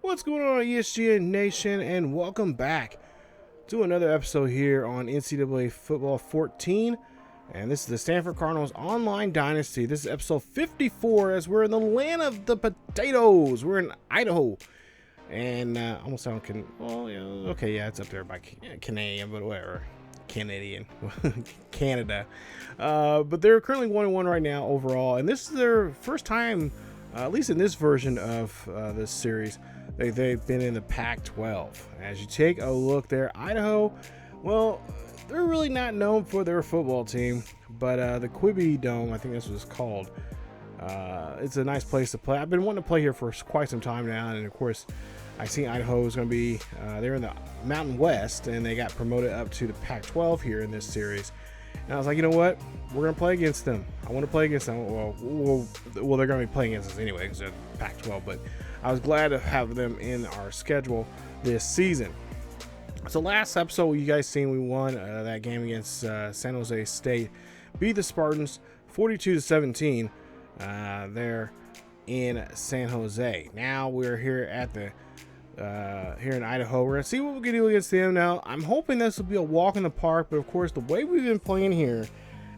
What's going on, ESGN Nation, and welcome back to another episode here on NCAA Football 14. And this is the Stanford Cardinals Online Dynasty. This is episode 54 as we're in the land of the potatoes. We're in Idaho. And almost sound it's up there by Canadian, but whatever. Canadian. Canada. But they're currently 1-1 right now overall. And this is their first time, at least in this version of this series, they've been in the Pac-12. As you take a look there, Idaho, well, they're really not known for their football team, but the Quibi Dome, I think that's what it's called. It's a nice place to play. I've been wanting to play here for quite some time now, and of course, I seen Idaho is going to be, they're in the Mountain West, and they got promoted up to the Pac-12 here in this series. And I was like, you know what? We're going to play against them. I want to play against them. Well, they're going to be playing against us anyway because they're Pac-12, but I was glad to have them in our schedule this season. So last episode, you guys seen we won that game against San Jose State, beat the Spartans 42-17 there in San Jose. Now we're here at the here in Idaho. We're gonna see what we can do against them. Now I'm hoping this will be a walk in the park, but of course the way we've been playing here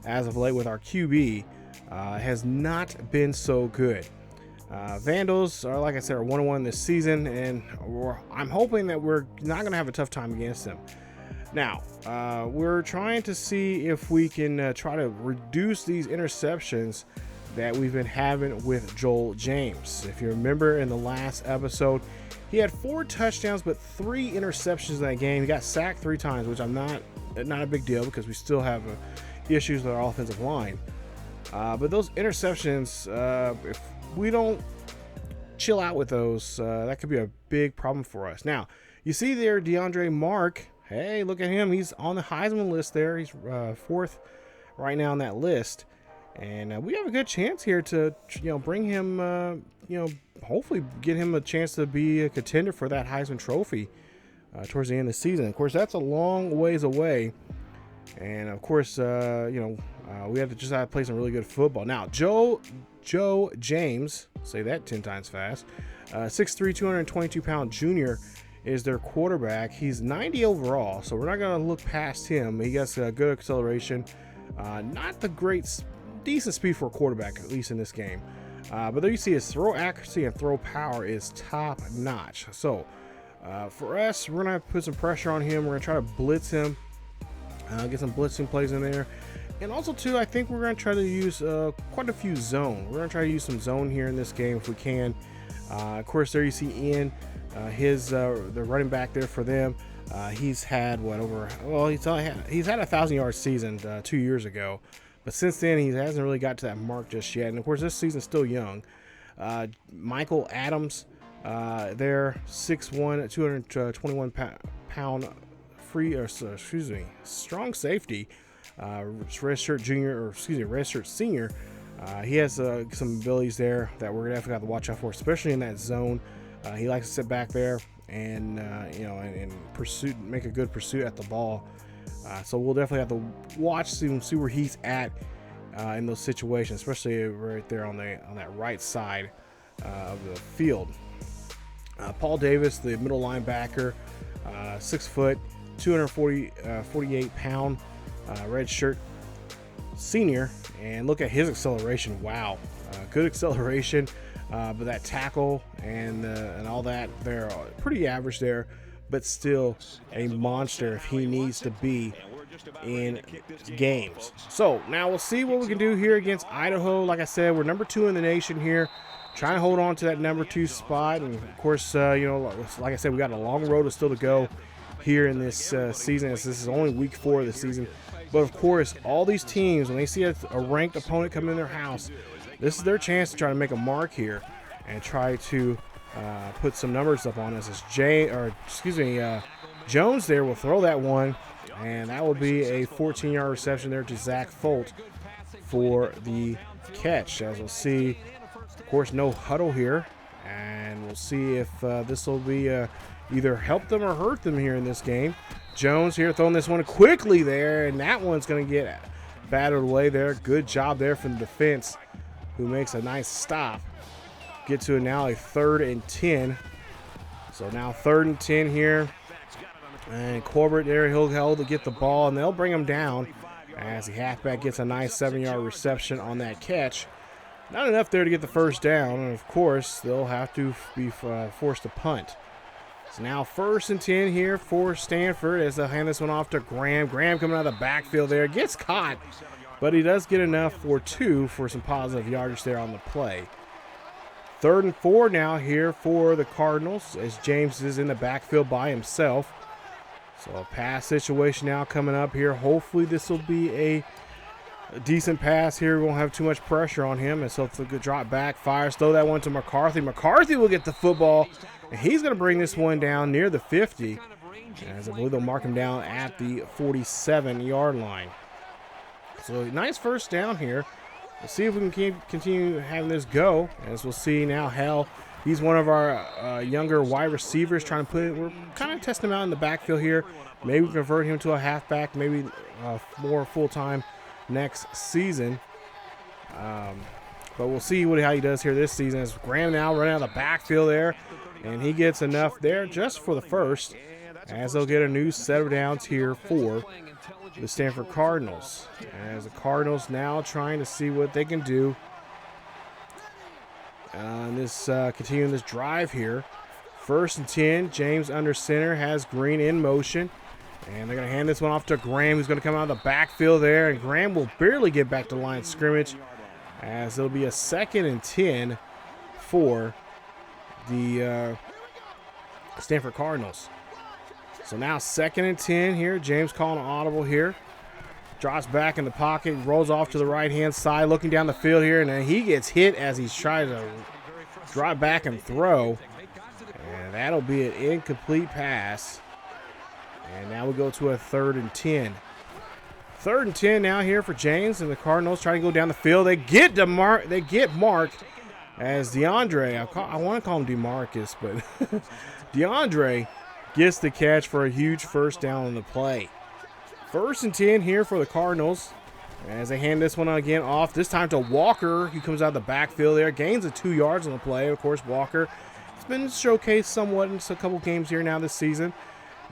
as of late with our QB has not been so good. Vandals are, like I said, are 1-1 this season, and I'm hoping that we're not going to have a tough time against them. Now, we're trying to see if we can try to reduce these interceptions that we've been having with Joel James. If you remember in the last episode, he had 4 touchdowns but 3 interceptions in that game. He got sacked 3 times, which I'm not a big deal because we still have issues with our offensive line. But those interceptions, if we don't chill out with those, that could be a big problem for us. Now, you see there, DeAndre Mark. Hey, look at him. He's on the Heisman list there. He's 4th right now on that list. And we have a good chance here to, bring him, hopefully get him a chance to be a contender for that Heisman Trophy towards the end of the season. Of course, that's a long ways away. And, of course, we have to just play some really good football. Now, Joe James, say that 10 times fast, 6'3", 222-pound junior is their quarterback. He's 90 overall, so we're not going to look past him. He has good acceleration, not the decent speed for a quarterback, at least in this game. But there you see his throw accuracy and throw power is top notch. So for us, we're going to put some pressure on him. We're going to try to blitz him, get some blitzing plays in there. And also, too, I think we're going to try to use quite a few zone. We're going to try to use some zone here in this game if we can. Of course, there you see Ian, the running back there for them. He's had he's had a 1,000-yard season 2 years ago. But since then, he hasn't really got to that mark just yet. And, of course, this season's still young. Michael Adams, there, 6'1", 221-pound strong safety. Redshirt senior. He has some abilities there that we're gonna have to watch out for, especially in that zone. He likes to sit back there and make a good pursuit at the ball. So we'll definitely have to watch, see where he's at in those situations, especially right there on that right side of the field. Paul Davis, the middle linebacker, 6 foot, 248-pound. Red shirt senior, and look at his acceleration. Wow, good acceleration, but that tackle and all that, they're pretty average there, but still a monster if he needs to be in games. So now we'll see what we can do here against Idaho. Like I said, we're number 2 in the nation here, trying to hold on to that number 2 spot. And of course, like I said, we got a long road still to go here in this season, as this is only week 4 of the season. But of course, all these teams, when they see a ranked opponent come in their house, this is their chance to try to make a mark here and try to put some numbers up on us. As Jones there will throw that one, and that will be a 14-yard reception there to Zach Folt for the catch. As we'll see, of course, no huddle here, and we'll see if this will be either help them or hurt them here in this game. Jones here throwing this one quickly there, and that one's going to get batted away there. Good job there from the defense, who makes a nice stop. Get to now a 3rd and 10 So now 3rd and 10 here. And Corbett there, he'll hold to get the ball, and they'll bring him down as the halfback gets a nice 7-yard reception on that catch. Not enough there to get the first down, and of course, they'll have to be forced to punt. So now 1st and 10 here for Stanford as they'll hand this one off to Graham. Graham coming out of the backfield there, gets caught, but he does get enough for 2 for some positive yardage there on the play. 3rd and 4 now here for the Cardinals as James is in the backfield by himself. So a pass situation now coming up here. Hopefully this will be a decent pass here. We won't have too much pressure on him. And so if a good drop back, fires, throw that one to McCarthy. McCarthy will get the football, and he's going to bring this one down near the 50. As I believe they'll mark him down at the 47-yard line. So nice first down here. We'll see if we can continue having this go. As we'll see now, Hell, he's one of our younger wide receivers trying to we're kind of testing him out in the backfield here. Maybe convert him to a halfback, maybe more full-time next season. But we'll see how he does here this season. As Graham now running out of the backfield there, and he gets enough there just for the first, as they'll get a new set of downs here for the Stanford Cardinals. As the Cardinals now trying to see what they can do. Continuing this drive here. 1st and 10, James under center, has Green in motion. And they're going to hand this one off to Graham, who's going to come out of the backfield there. And Graham will barely get back to line of scrimmage, as it'll be a 2nd and 10 for the Stanford Cardinals. So now 2nd and 10 here. James calling an audible here. Drops back in the pocket, rolls off to the right-hand side, looking down the field here, and then he gets hit as he's trying to drop back and throw. And that'll be an incomplete pass. And now we go to a 3rd and 10. 3rd and 10 now here for James, and the Cardinals trying to go down the field. They get marked as DeAndre. I want to call him DeMarcus, but DeAndre gets the catch for a huge first down on the play. 1st and 10 here for the Cardinals as they hand this one again off, this time to Walker. He comes out of the backfield there, gains of 2 yards on the play. Of course, Walker has been showcased somewhat in a couple games here now this season,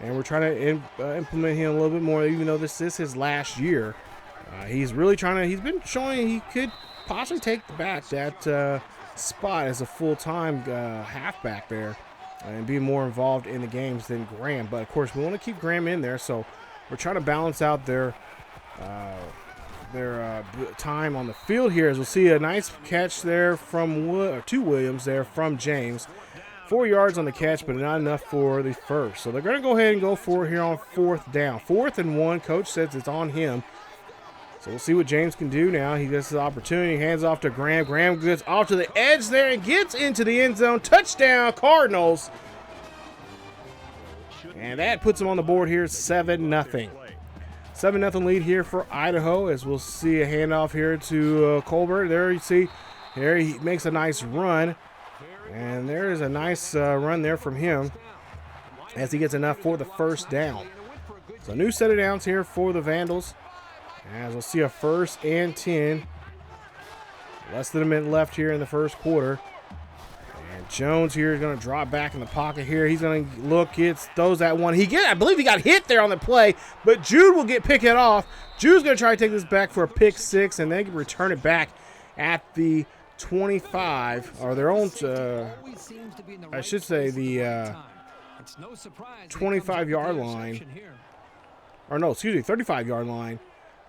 and we're trying to implement him a little bit more, even though this is his last year. He's been showing he could possibly take that spot as a full-time halfback there and be more involved in the games than Graham. But, of course, we want to keep Graham in there, so we're trying to balance out their time on the field here, as we'll see a nice catch there from Williams there from James. 4 yards on the catch, but not enough for the first. So they're going to go ahead and go for it here on 4th down. 4th and 1. Coach says it's on him. So we'll see what James can do now. He gets the opportunity, hands off to Graham. Graham gets off to the edge there and gets into the end zone. Touchdown, Cardinals. And that puts them on the board here, 7-0. 7-0 lead here for Idaho, as we'll see a handoff here to Colbert. There you see, there he makes a nice run. And there is a nice run there from him as he gets enough for the first down. So new set of downs here for the Vandals, as we'll see a 1st and 10. Less than a minute left here in the first quarter. And Jones here is going to drop back in the pocket here. He's going to look, throws that one. I believe he got hit there on the play, but Jude will pick it off. Jude's going to try to take this back for a pick 6, and they can return it back at the 25, or their own, I should say the 25-yard line, or no, excuse me, 35-yard line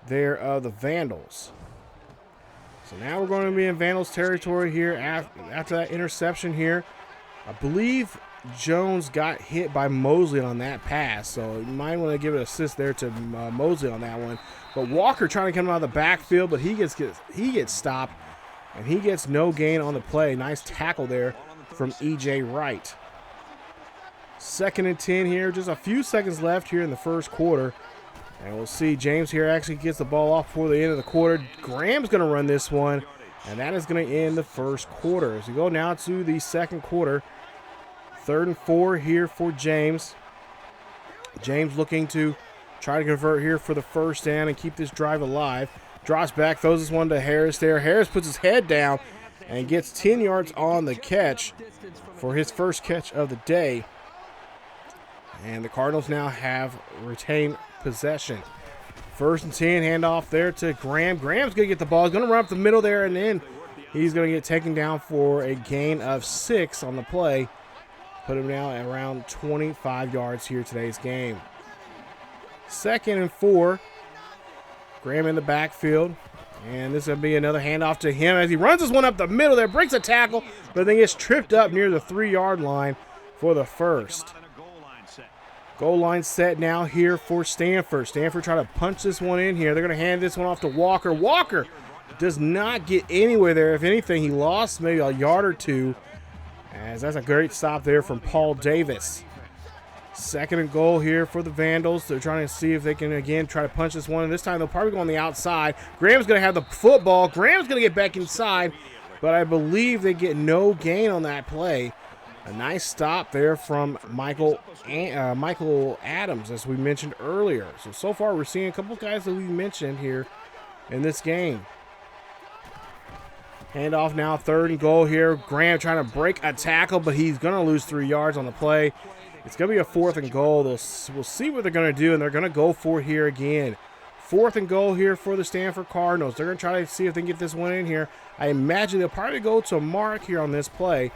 there of the Vandals. So now we're going to be in Vandals territory here after that interception here. I believe Jones got hit by Mosley on that pass, so you might want to give an assist there to Mosley on that one. But Walker trying to come out of the backfield, but he gets stopped, and he gets no gain on the play. Nice tackle there from E.J. Wright. 2nd and 10 here, just a few seconds left here in the first quarter. And we'll see James here actually gets the ball off before the end of the quarter. Graham's going to run this one, and that is going to end the first quarter. As we go now to the second quarter, 3rd and 4 here for James. James looking to try to convert here for the first down and keep this drive alive. Drops back, throws this one to Harris there. Harris puts his head down, and and gets 10 yards on the catch for his first catch of the day. And the Cardinals now have retained possession. 1st and 10, handoff there to Graham. Graham's going to get the ball. He's going to run up the middle there, and then he's going to get taken down for a gain of 6 on the play. Put him now at around 25 yards here today's game. 2nd and 4. Graham in the backfield. And this is going to be another handoff to him as he runs this one up the middle there. Breaks a tackle, but then gets tripped up near the 3-yard line for the first. Goal line set now here for Stanford. Stanford trying to punch this one in here. They're going to hand this one off to Walker. Walker does not get anywhere there. If anything, he lost maybe a yard or two. As that's a great stop there from Paul Davis. 2nd and goal here for the Vandals. They're trying to see if they can, again, try to punch this one. And this time they'll probably go on the outside. Graham's going to have the football. Graham's going to get back inside. But I believe they get no gain on that play. A nice stop there from Michael Adams, as we mentioned earlier. So far we're seeing a couple guys that we mentioned here in this game. Handoff now, 3rd and goal here. Graham trying to break a tackle, but he's going to lose 3 yards on the play. It's going to be a 4th and goal. We'll see what they're going to do, and they're going to go for it here again. 4th and goal here for the Stanford Cardinals. They're going to try to see if they can get this one in here. I imagine they'll probably go to Mark here on this play.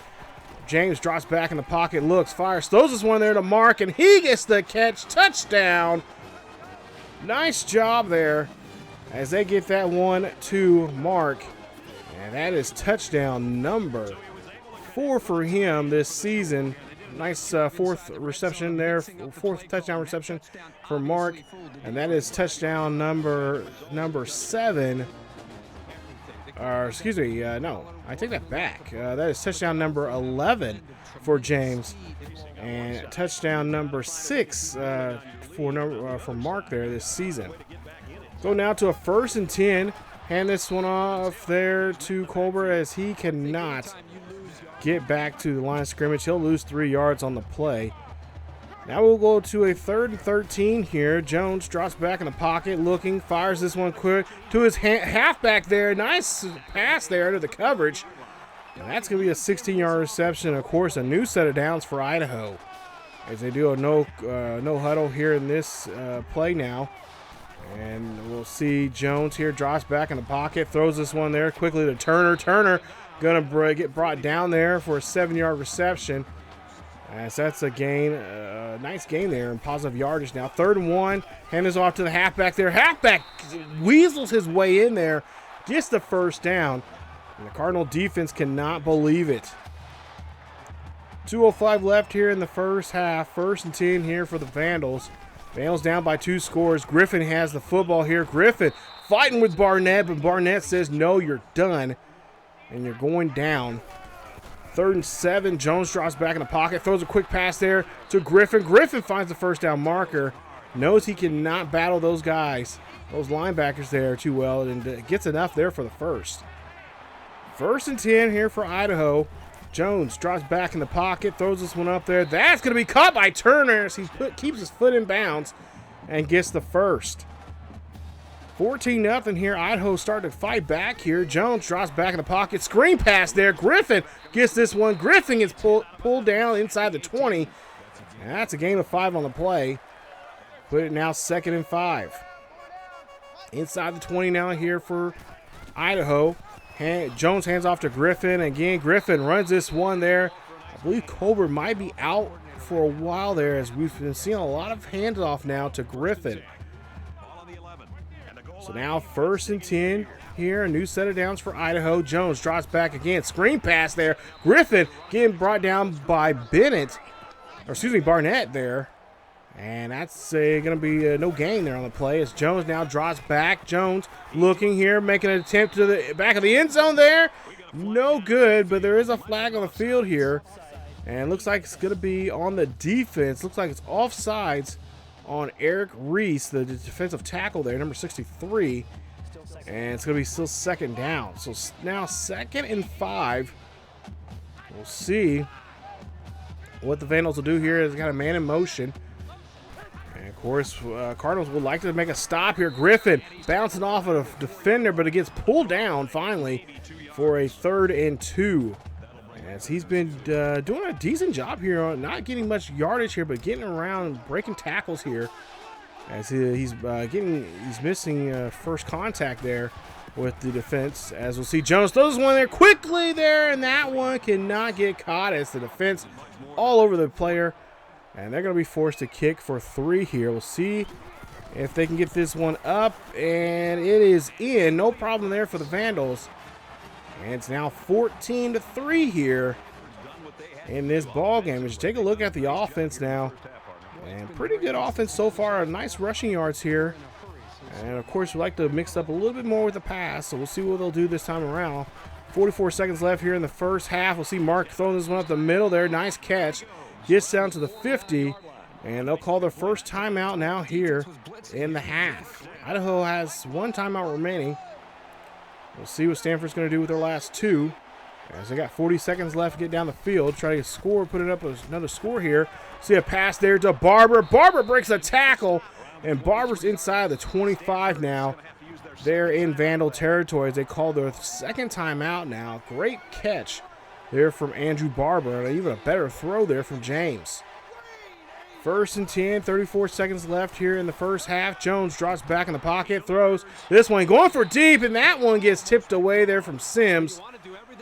James drops back in the pocket, looks, fires, throws this one there to Mark, and he gets the catch. Touchdown. Nice job there as they get that one to Mark. And that is touchdown number 4 for him this season. Nice 4th reception there, 4th touchdown reception for Mark. And that is touchdown number 7. Excuse me, no, I take that back. That is touchdown number 11 for James. And touchdown number 6 for Mark there this season. Go now to a 1st and 10. Hand this one off there to Colbert as he cannot get back to the line of scrimmage. He'll lose 3 yards on the play. Now we'll go to a 3rd and 13 here. Jones drops back in the pocket, looking, fires this one quick to his halfback there. Nice pass there under the coverage. And that's going to be a 16-yard reception. Of course, a new set of downs for Idaho as they do a no huddle here in this play now. And we'll see Jones here drops back in the pocket, throws this one there quickly to Turner. Turner going to get brought down there for a 7-yard reception. As that's a gain, nice gain there in positive yardage now. 3rd and 1, hand this off to the halfback there. Halfback weasels his way in there, gets the 1st down. And the Cardinal defense cannot believe it. 2:05 left here in the first half. 1st and 10 here for the Vandals. Vandals down by 2 scores. Griffin has the football here. Griffin fighting with Barnett, but Barnett says, no, you're done. And you're going down. 3rd and 7. Jones drops back in the pocket. Throws a quick pass there to Griffin. Griffin finds the 1st down marker. Knows he cannot battle those guys, those linebackers there too well, and gets enough there for the 1st. 1st and 10 here for Idaho. Jones drops back in the pocket. Throws this one up there. That's going to be caught by Turner as he keeps his foot in bounds and gets the 1st. 14-0 here. Idaho started to fight back here. Jones drops back in the pocket. Screen pass there. Griffin gets this one. Griffin gets pulled down inside the 20. And that's a gain of 5 on the play. Put it now 2nd and 5. Inside the 20 now here for Idaho. Jones hands off to Griffin. Again, Griffin runs this one there. I believe Colbert might be out for a while there as we've been seeing a lot of handoff now to Griffin. So now 1st and 10 here. A new set of downs for Idaho. Jones drops back again. Screen pass there. Griffin getting brought down by Barnett there. And that's going to be no gain there on the play as Jones now drops back. Jones looking here, making an attempt to the back of the end zone there. No good, but there is a flag on the field here. And looks like it's going to be on the defense. Looks like it's offsides on Eric Reese, the defensive tackle there, number 63. And it's going to be still 2nd down. So now 2nd and 5. We'll see what the Vandals will do here. It's got a man in motion. And, of course, Cardinals would like to make a stop here. Griffin bouncing off of a defender, but it gets pulled down finally for a 3rd and 2. as he's been doing a decent job here on not getting much yardage here, but getting around, breaking tackles here. As he's missing first contact there with the defense. As we'll see, Jones throws one there quickly there, and that one cannot get caught as the defense all over the player. And they're going to be forced to kick for 3 here. We'll see if they can get this one up, and it is in. No problem there for the Vandals. And it's now 14-3 here in this ball game. Let's take a look at the offense now. And pretty good offense so far. Nice rushing yards here. And, of course, we like to mix up a little bit more with the pass, so we'll see what they'll do this time around. 44 seconds left here in the first half. We'll see Mark throwing this one up the middle there. Nice catch. Gets down to the 50, and they'll call their first timeout now here in the half. Idaho has 1 timeout remaining. We'll see what Stanford's going to do with their last 2. As they got 40 seconds left to get down the field. Try to score, put it up as another score here. See a pass there to Barber. Barber breaks a tackle, and Barber's inside the 25 now. They're in Vandal territory as they call their second timeout now. Great catch there from Andrew Barber, and even a better throw there from James. 1st and 10, 34 seconds left here in the first half. Jones drops back in the pocket, throws this one going for deep, and that one gets tipped away there from Sims.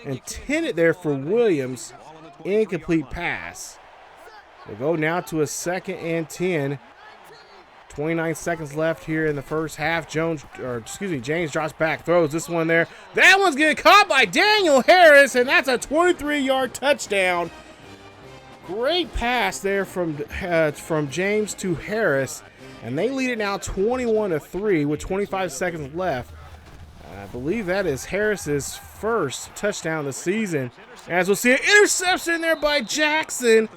Intended there for Williams. Incomplete pass. We'll go now to a 2nd and 10. 29 seconds left here in the first half. James drops back, throws this one there. That one's getting caught by Daniel Harris, and that's a 23-yard touchdown. Great pass there from James to Harris, and they lead it now 21-3 with 25 seconds left. I believe that is Harris's first touchdown of the season. As we'll see an interception there by Jackson.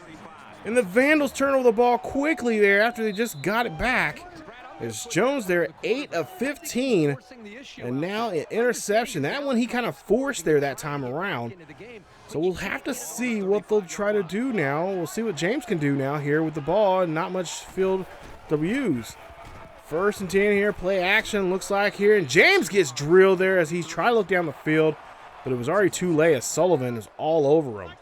And the Vandals turn over the ball quickly there after they just got it back. There's Jones there, 8 of 15. And now an interception. That one he kind of forced there that time around. So we'll have to see what they'll try to do now. We'll see what James can do now here with the ball and not much field to use. 1st and 10 here, play action looks like here. And James gets drilled there as he's trying to look down the field. But it was already too late as Sullivan is all over him.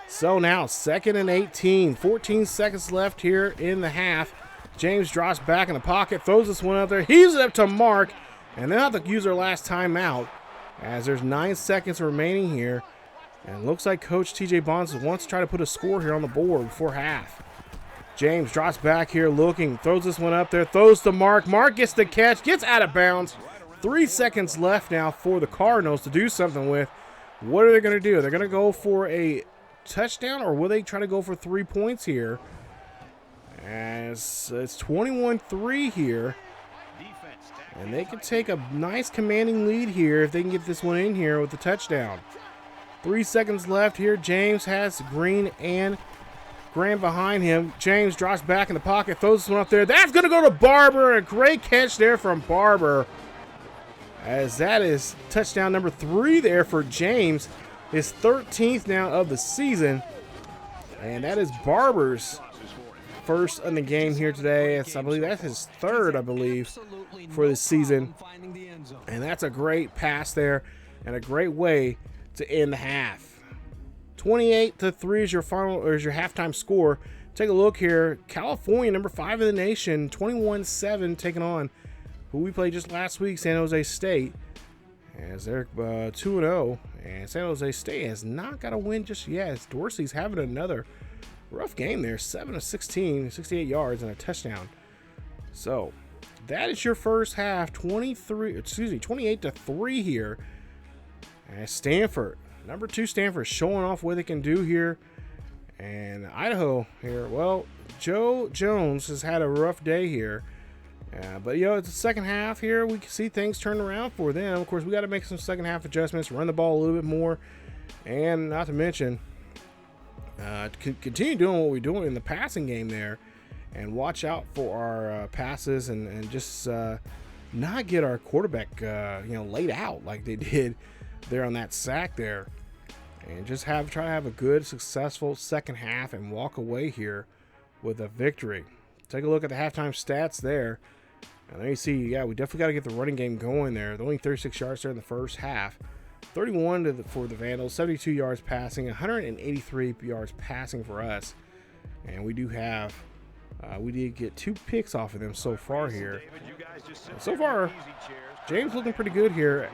So now 2nd and 18, 14 seconds left here in the half. James drops back in the pocket, throws this one up there, heaves it up to Mark, and they'll have to use their last timeout as there's 9 seconds remaining here. And it looks like Coach TJ Bonds wants to try to put a score here on the board before half. James drops back here looking, throws this one up there, throws to Mark. Mark gets the catch, gets out of bounds. 3 seconds left now for the Cardinals to do something with. What are they going to do? They're going to go for a touchdown, or will they try to go for 3 points here? As it's 21-3 here, and they can take a nice commanding lead here if they can get this one in here with the touchdown. 3 seconds left here. James has Green and Graham behind him. James drops back in the pocket, throws this one up there. That's going to go to Barber. A great catch there from Barber, as that is touchdown number 3 there for James. His 13th now of the season. And that is Barber's first in the game here today. I believe that's his 3rd, I believe, for the season. And that's a great pass there and a great way to end the half. 28-3 is your final, or is your halftime score. Take a look here. California, number 5 in the nation, 21-7, taking on who we played just last week, San Jose State. As they're 2-0, and San Jose State has not got a win just yet. As Dorsey's having another rough game there, 7 of 16, 68 yards and a touchdown. So that is your first half, 28-3 here. And Stanford, number 2 Stanford, showing off what they can do here. And Idaho here, well, Joe Jones has had a rough day here. But, you know, it's the second half here. We can see things turn around for them. Of course, we got to make some second half adjustments, run the ball a little bit more, and not to mention continue doing what we're doing in the passing game there, and watch out for our passes and just not get our quarterback, laid out like they did there on that sack there, and just try to have a good, successful second half and walk away here with a victory. Take a look at the halftime stats there. And there you see, yeah, we definitely got to get the running game going there. Only 36 yards there in the first half. 31 for the Vandals, 72 yards passing, 183 yards passing for us. And we do have, we did get 2 picks off of them so far here. So far, James looking pretty good here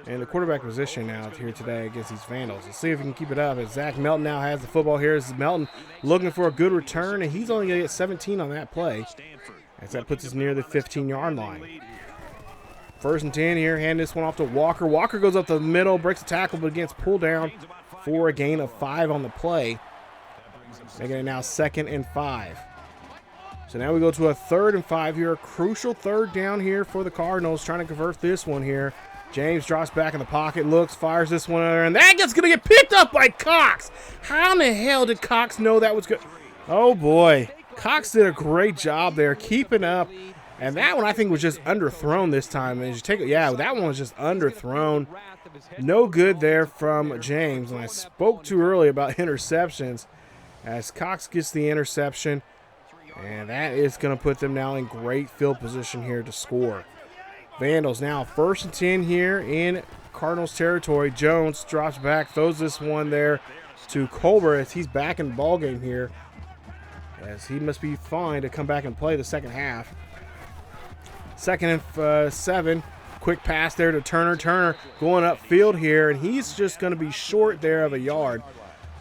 in the quarterback position now here today against these Vandals. Let's see if he can keep it up. As Zach Melton now has the football here. This is Melton looking for a good return, and he's only going to get 17 on that play, as that puts us near the 15-yard line. 1st and 10 here. Hand this one off to Walker. Walker goes up the middle, breaks a tackle, but gets pulled down for a gain of 5 on the play, making it now 2nd and 5. So now we go to a 3rd and 5 here. A crucial 3rd down here for the Cardinals, trying to convert this one here. James drops back in the pocket, looks, fires this one there, and that gets going to get picked up by Cox. How in the hell did Cox know that was good? Oh, boy. Cox did a great job there keeping up, and that one I think was just underthrown this time. And you take it, yeah, that one was just underthrown. No good there from James, and I spoke too early about interceptions as Cox gets the interception, and that is going to put them now in great field position here to score. Vandals now 1st and 10 here in Cardinals territory. Jones drops back, throws this one there to Colbert as he's back in the ball game here, as he must be fine to come back and play the second half. 2nd and 7. Quick pass there to Turner. Turner going upfield here, and he's just going to be short there of a yard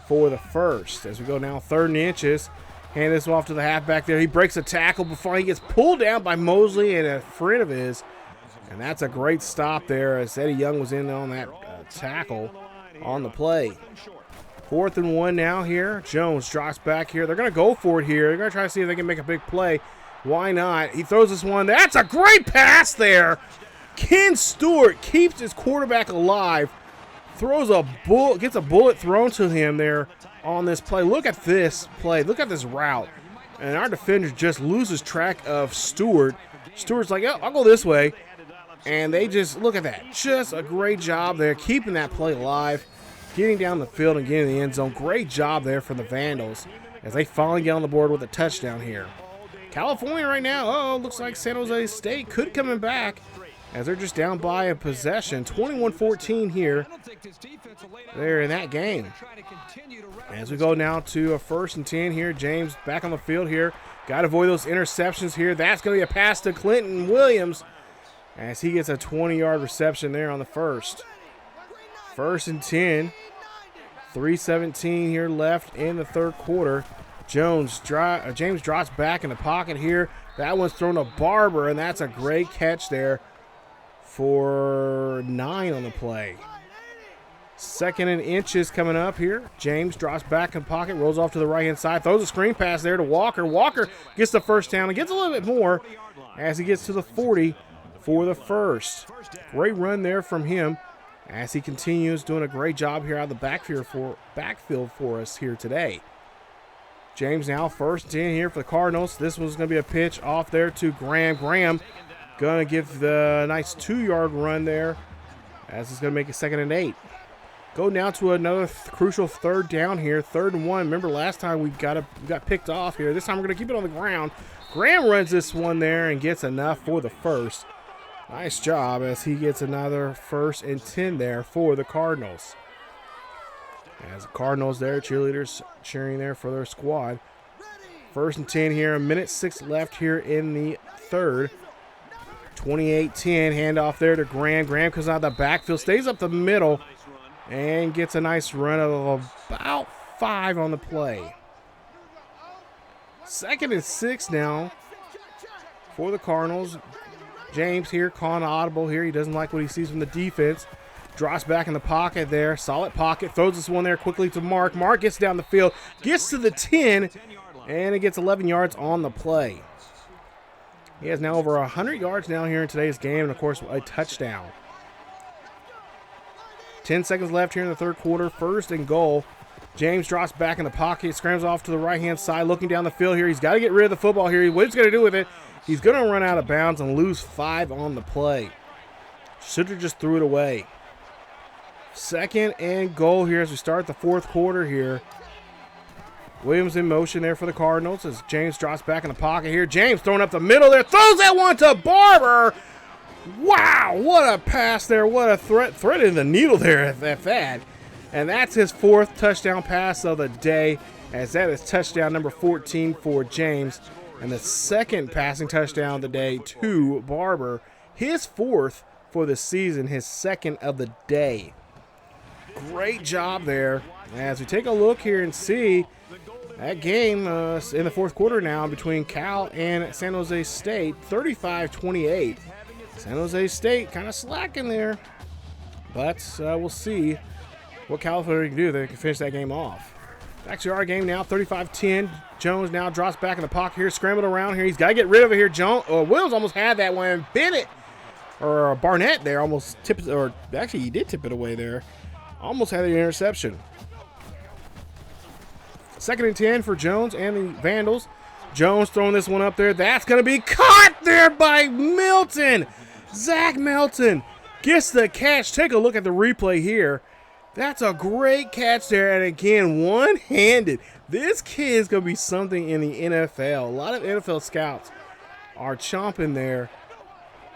for the first. As we go now 3rd and inches. Hand this off to the halfback there. He breaks a tackle before he gets pulled down by Mosley and a friend of his. And that's a great stop there as Eddie Young was in on that tackle on the play. 4th and 1 now here. Jones drops back here. They're going to go for it here. They're going to try to see if they can make a big play. Why not? He throws this one. That's a great pass there. Ken Stewart keeps his quarterback alive. Throws a bullet, gets a bullet thrown to him there on this play. Look at this play. Look at this route. And our defender just loses track of Stewart. Stewart's like, oh, I'll go this way. And they just, look at that. Just a great job there, keeping that play alive, getting down the field and getting in the end zone. Great job there for the Vandals as they finally get on the board with a touchdown here. California right now, looks like San Jose State could come back as they're just down by a possession. 21-14 here. They're in that game. As we go now to a 1st and 10 here. James back on the field here. Got to avoid those interceptions here. That's going to be a pass to Clinton Williams, as he gets a 20-yard reception there on the first. 1st and 10. 3:17 here left in the 3rd quarter. James drops back in the pocket here. That one's thrown to Barber, and that's a great catch there for 9 on the play. 2nd and inches coming up here. James drops back in the pocket, rolls off to the right-hand side, throws a screen pass there to Walker. Walker gets the 1st down and gets a little bit more as he gets to the 40. For the first. Great run there from him as he continues doing a great job here out of the backfield for us here today. James now 1st and 10 here for the Cardinals. This was going to be a pitch off there to Graham. Graham going to give the nice 2-yard run there as it's going to make it 2nd and 8. Go now to another crucial 3rd down here. 3rd and 1. Remember last time we got picked off here. This time we're going to keep it on the ground. Graham runs this one there and gets enough for the first. Nice job as he gets another 1st and 10 there for the Cardinals. As the Cardinals there, cheerleaders cheering there for their squad. 1st and 10 here, 1:06 left here in the 3rd. 28-10, handoff there to Graham. Graham comes out of the backfield, stays up the middle, and gets a nice run of about 5 on the play. 2nd and 6 now for the Cardinals. James here calling audible here. He doesn't like what he sees from the defense. Drops back in the pocket there. Solid pocket. Throws this one there quickly to Mark. Mark gets down the field. Gets to the 10. And it gets 11 yards on the play. He has now over 100 yards now here in today's game. And, of course, a touchdown. 10 seconds left here in the 3rd quarter. 1st and goal. James drops back in the pocket. Scrambles off to the right-hand side. Looking down the field here. He's got to get rid of the football here. What he's going to do with it? He's going to run out of bounds and lose 5 on the play. Should have just threw it away. 2nd and goal here as we start the 4th quarter here. Williams in motion there for the Cardinals as James drops back in the pocket here. James throwing up the middle there. Throws that one to Barber. Wow, what a pass there. What a thread in the needle there at that. And that's his 4th touchdown pass of the day, as that is touchdown number 14 for James. And the 2nd passing touchdown of the day to Barber. His 4th for the season, his 2nd of the day. Great job there. As we take a look here and see that game in the 4th quarter now between Cal and San Jose State, 35-28. San Jose State kind of slacking there, but we'll see what California can do. They can finish that game off. Back to our game now, 35-10. Jones now drops back in the pocket here, scrambled around here. He's got to get rid of it here. Williams almost had that one. Bennett, or Barnett there, almost tipped, or actually he did tip it away there. Almost had the interception. 2nd and 10 for Jones and the Vandals. Jones throwing this one up there. That's going to be caught there by Milton. Zach Milton gets the catch. Take a look at the replay here. That's a great catch there. And again, one-handed. This kid is going to be something in the NFL. A lot of NFL scouts are chomping there.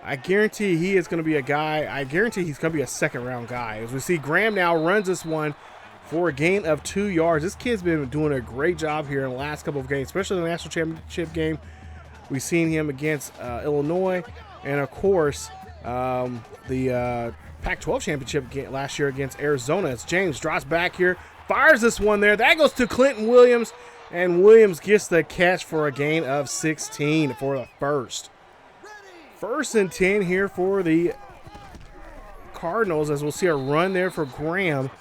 I guarantee he is going to be a guy. I guarantee he's going to be a 2nd-round guy. As we see, Graham now runs this one for a gain of 2 yards. This kid's been doing a great job here in the last couple of games, especially in the national championship game. We've seen him against Illinois, and of course, the Pac-12 championship last year against Arizona. As James drops back here, fires this one there. That goes to Clinton Williams, and Williams gets the catch for a gain of 16 for the 1st. 1st and 10 here for the Cardinals, as we'll see a run there for Graham.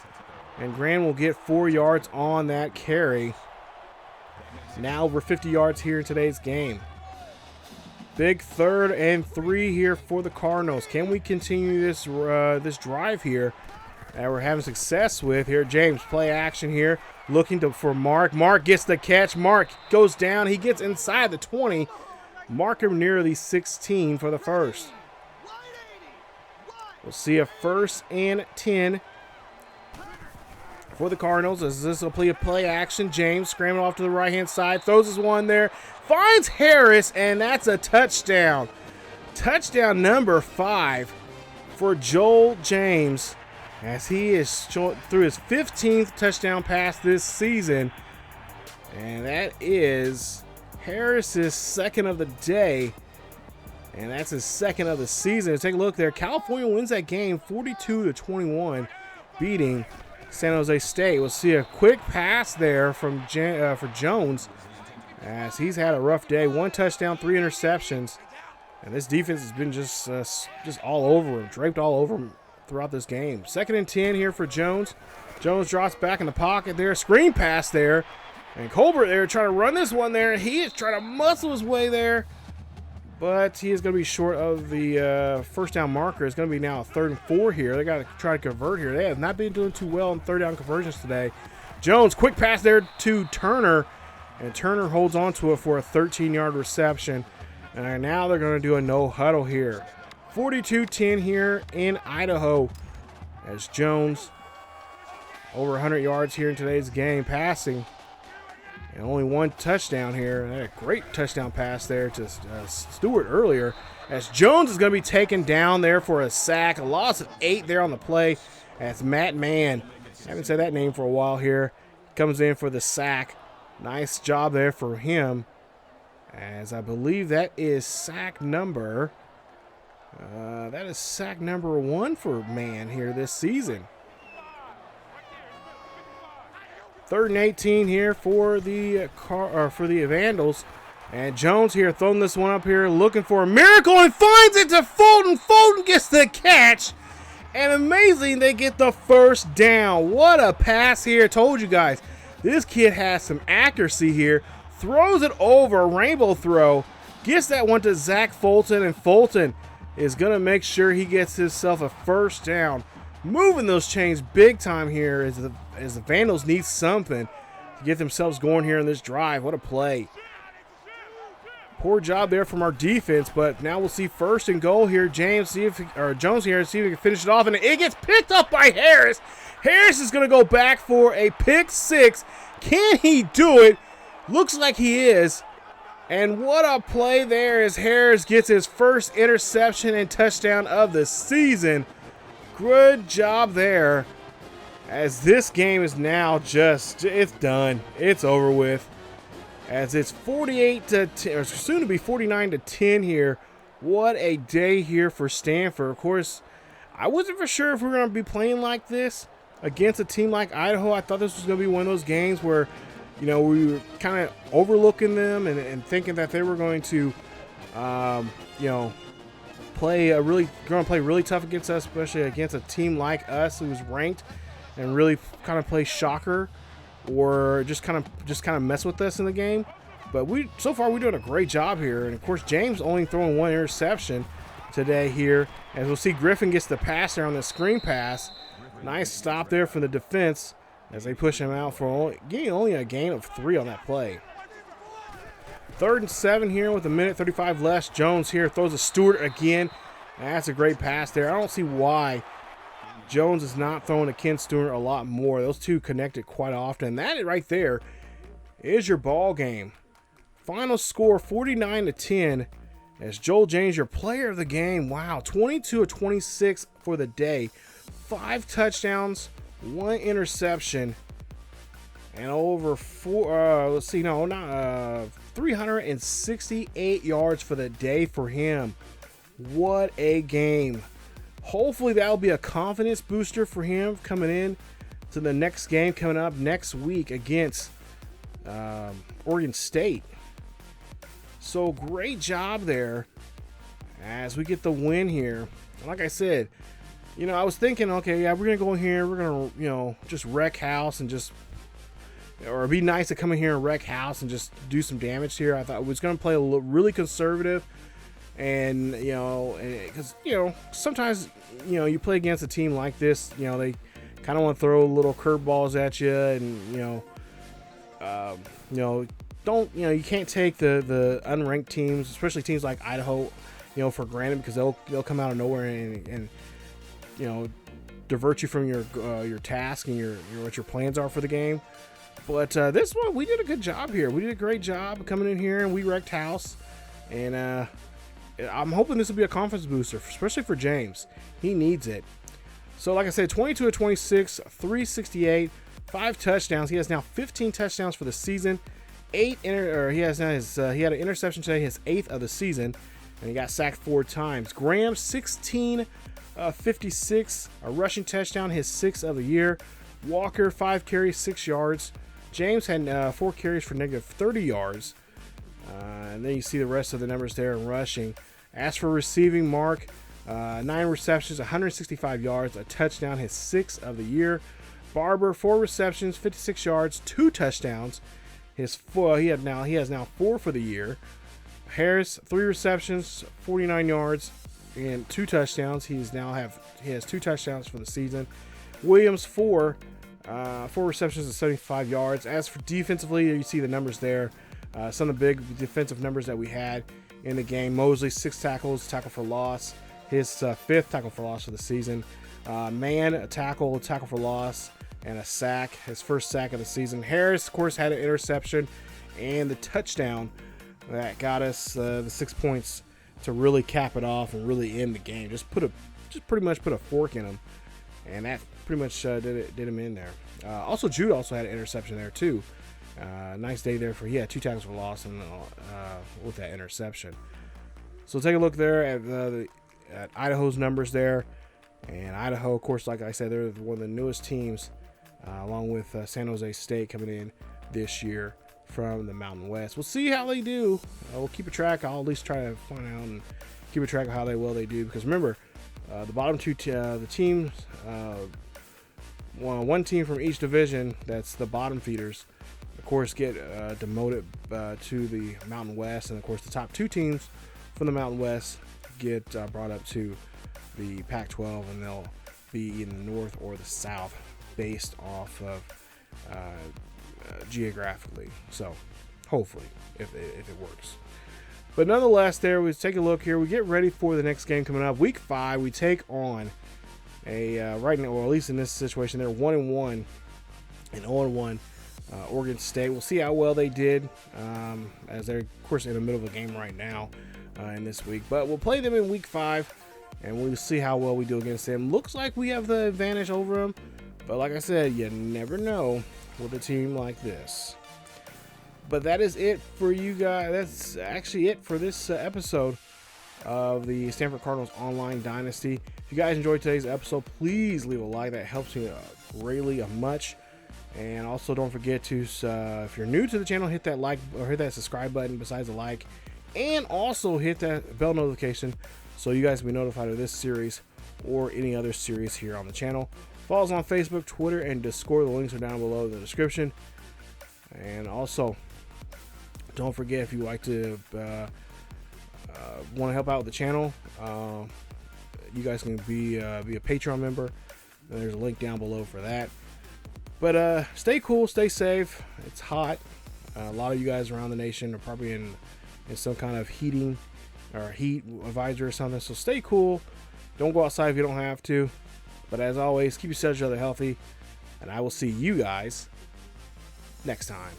And Graham will get 4 yards on that carry. Now over 50 yards here in today's game. Big 3rd and 3 here for the Cardinals. Can we continue this this drive here that we're having success with here? James, play action here. Looking for Mark. Mark gets the catch. Mark goes down. He gets inside the 20. Mark him near the 16 for the 1st. We'll see a 1st and 10 for the Cardinals, as this will play action. James scrambling off to the right-hand side, throws his one there, finds Harris, and that's a touchdown. Touchdown number 5 for Joel James, as he is through his 15th touchdown pass this season. And that is Harris's 2nd of the day, and that's his 2nd of the season. Take a look there. California wins that game 42-21, beating San Jose State. We'll see a quick pass there from for Jones, as he's had a rough day. 1 touchdown, 3 interceptions, and this defense has been just all over him, draped all over him throughout this game. 2nd and 10 here for Jones. Jones drops back in the pocket there, screen pass there, and Colbert there trying to run this one there. He is trying to muscle his way there, but he is going to be short of the 1st down marker. It's going to be now a 3rd and 4 here. They got to try to convert here. They have not been doing too well in 3rd down conversions today. Jones, quick pass there to Turner, and Turner holds on to it for a 13-yard reception. And now they're going to do a no huddle here. 42-10 here in Idaho, as Jones over 100 yards here in today's game passing. And only 1 touchdown here. They had a great touchdown pass there to Stewart earlier. As Jones is going to be taken down there for a sack. A loss of 8 there on the play. As Matt Mann, haven't said that name for a while here, comes in for the sack. Nice job there for him. As I believe that is sack number 1 for Mann here this season. 3rd and 18 here for the Vandals, and Jones here throwing this one up here, looking for a miracle, and finds it to Fulton. Fulton gets the catch, and amazing, they get the 1st down. What a pass here! Told you guys, this kid has some accuracy here. Throws it over, rainbow throw, gets that one to Zach Fulton, and Fulton is gonna make sure he gets himself a 1st down. Moving those chains big time here as the Vandals need something to get themselves going here in this drive. What a play. Poor job there from our defense, but now we'll see 1st and goal here. Jones here, see if he can finish it off, and it gets picked up by Harris. Harris is going to go back for a pick 6. Can he do it? Looks like he is. And what a play there as Harris gets his first interception and touchdown of the season. Good job there, as this game is now it's done. It's over with, as it's 48 to 10, or soon to be 49 to 10 here. What a day here for Stanford. Of course, I wasn't for sure if we were going to be playing like this against a team like Idaho. I thought this was going to be one of those games where, you know, we were kind of overlooking them and thinking that they were going to, you know, play really tough against us, especially against a team like us who was ranked, and really kind of play shocker or just kind of mess with us in the game. But so far we're doing a great job here, and of course James only throwing one interception today here, as we'll see Griffin gets the pass there on the screen pass. Nice stop there from the defense as they push him out for getting only a gain of 3 on that play. 3rd and 7 here with 1:35 left. Jones here throws a Stewart again. That's a great pass there. I don't see why Jones is not throwing to Ken Stewart a lot more. Those two connected quite often. That right there is your ball game. Final score 49 to 10 as Joel James, your player of the game. Wow, 22 of 26 for the day. 5 touchdowns, 1 interception, and over 368 yards for the day for him. What a game. Hopefully that'll be a confidence booster for him coming in to the next game coming up next week against Oregon State. So great job there as we get the win here. Like I said, you know, I was thinking, okay, yeah, we're going to go in here. We're going to, you know, just wreck house and just, or it'd be nice to come in here and wreck house and just do some damage here. I thought I was going to play really conservative, and, you know, because, you know, sometimes, you know, you play against a team like this, you know, they kind of want to throw little curveballs at you, and, you know, you can't take the unranked teams, especially teams like Idaho, you know, for granted, because they'll come out of nowhere and you know, divert you from your task and what your plans are for the game. But this one, we did a good job here. We did a great job coming in here, and we wrecked house. And I'm hoping this will be a confidence booster, especially for James. He needs it. So like I said, 22 of 26, 368, 5 touchdowns. He has now 15 touchdowns for the season. He had an interception today, his 8th of the season, and he got sacked 4 times. Graham, 16 56, a rushing touchdown, his 6th of the year. Walker, 5 carries, 6 yards. James had 4 carries for negative 30 yards. And then you see the rest of the numbers there in rushing. As for receiving, Mark, 9 receptions, 165 yards, a touchdown, his 6th of the year. Barber, 4 receptions, 56 yards, 2 touchdowns. He has now 4 for the year. Harris, 3 receptions, 49 yards, and 2 touchdowns. He has 2 touchdowns for the season. Williams, 4 receptions and 75 yards. As for defensively, you see the numbers there. Some of the big defensive numbers that we had in the game. Mosley, 6 tackles, tackle for loss. His 5th tackle for loss of the season. Mann, a tackle for loss, and a sack. His 1st sack of the season. Harris, of course, had an interception and the touchdown that got us the 6 points to really cap it off and really end the game. Just pretty much put a fork in him, and that pretty much did him in there. Also, Jude also had an interception there too. Nice day there he had 2 tackles for loss and with that interception. So take a look there at Idaho's numbers there, and Idaho, of course, like I said, they're one of the newest teams, along with San Jose State coming in this year from the Mountain West. We'll see how they do. We'll keep a track. I'll at least try to find out and keep a track of how they do, because remember, the bottom 2 the teams, one team from each division, that's the bottom feeders, of course, get demoted to the Mountain West, and of course the top 2 teams from the Mountain West get brought up to the Pac-12, and they'll be in the north or the south based off of geographically. So hopefully if it works. But nonetheless, there we take a look here. We get ready for the next game coming up. Week 5, we take on a right now, or at least in this situation, they're 1-1 and 0-1 Oregon State. We'll see how well they did, as they're, of course, in the middle of a game right now in this week. But we'll play them in week 5, and we'll see how well we do against them. Looks like we have the advantage over them, but like I said, you never know with a team like this. But that is it for you guys. That's actually it for this episode of the Stanford Cardinals Online Dynasty. If you guys enjoyed today's episode, please leave a like. That helps me greatly much. And also don't forget to, if you're new to the channel, hit that like or hit that subscribe button besides the like. And also hit that bell notification so you guys can be notified of this series or any other series here on the channel. Follow us on Facebook, Twitter, and Discord. The links are down below in the description. And also, don't forget, if you like to want to help out with the channel, you guys can be a Patreon member. And there's a link down below for that. But stay cool, stay safe. It's hot. A lot of you guys around the nation are probably in some kind of heating or heat advisory or something. So stay cool. Don't go outside if you don't have to. But as always, keep yourself healthy. And I will see you guys next time.